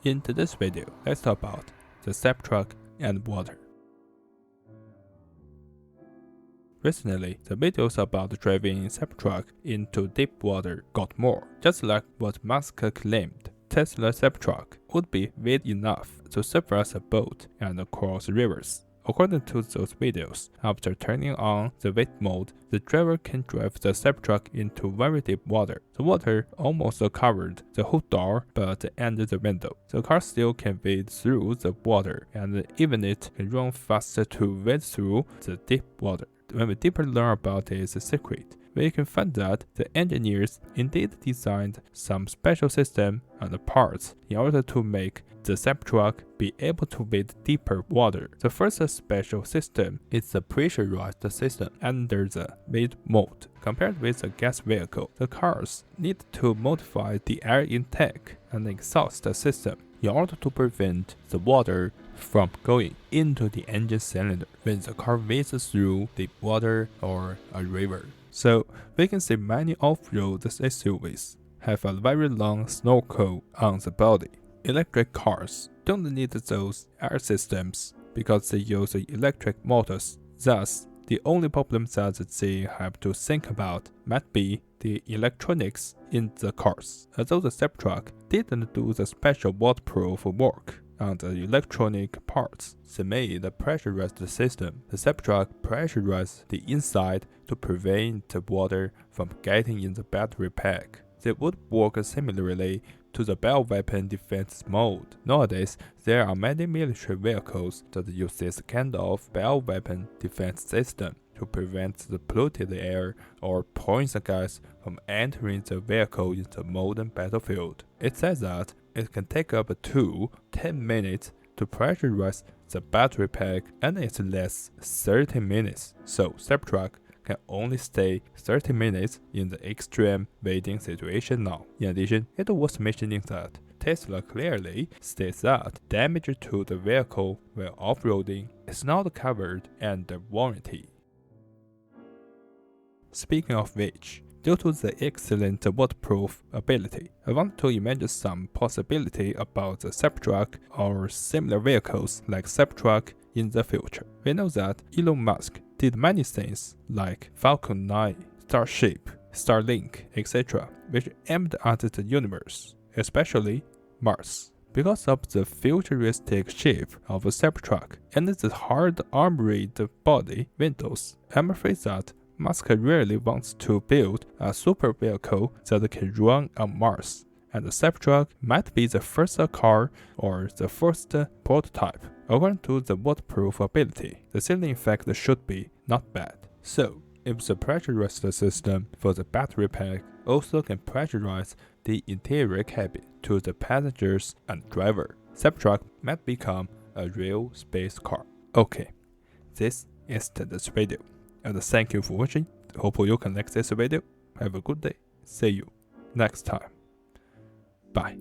In today's video, let's talk about the Cybertruck and water. Recently, the videos about driving Cybertruck into deep water got more, just like what Musk claimed. Tesla's Cybertruck would be wide enough to serve as a boat and cross rivers. According to those videos, after turning on the wait mode, the driver can drive the Cybertruck into very deep water. The water almost covered the whole door but ended the window. The car still can wade through the water, and even it can run faster to wade through the deep water. When we deeper learn about its secret, we can find that the engineers indeed designed some special system and parts in order to make the Cybertruck be able to wade deeper water. The first special system is the pressurized system under the wade mode. Compared with a gas vehicle, the cars need to modify the air intake and exhaust system in order to prevent the water from going into the engine cylinder when the car wades through deep water or a river. So we can see many off-road SUVs have a very long snorkel on the body. Electric cars don't need those air systems because they use electric motors. Thus, the only problem that they have to think about might be the electronics in the cars. Although the Cybertruck didn't do the special waterproof work on the electronic parts, they made a pressurized system. The Cybertruck pressurized the inside to prevent the water from getting in the battery pack. They would work similarly to the bioweapon defense mode. Nowadays, there are many military vehicles that use this kind of bioweapon defense system to prevent the polluted air or poison gas from entering the vehicle in the modern battlefield. It says that it can take up to 10 minutes to pressurize the battery pack, and it lasts 30 minutes. So Cybertruck can only stay 30 minutes in the extreme wading situation now. In addition, it was mentioning that Tesla clearly states that damage to the vehicle while off-roading is not covered under warranty. Speaking of which, due to the excellent waterproof ability, I want to imagine some possibility about the Cybertruck or similar vehicles like Cybertruck in the future. We know that Elon Musk did many things like Falcon 9, Starship, Starlink, etc., which aimed at the universe, especially Mars. Because of the futuristic shape of a Cybertruck and the hard armored body windows, I'm afraid that Musk really wants to build a super vehicle that can run on Mars, and the Cybertruck might be the first car or the first prototype. According to the waterproof ability, the ceiling effect should be not bad. So, if the pressurized system for the battery pack also can pressurize the interior cabin to the passengers and driver, Cybertruck might become a real space car. Okay, this is today's video, and thank you for watching. Hope you can like this video. Have a good day. See you next time. Bye.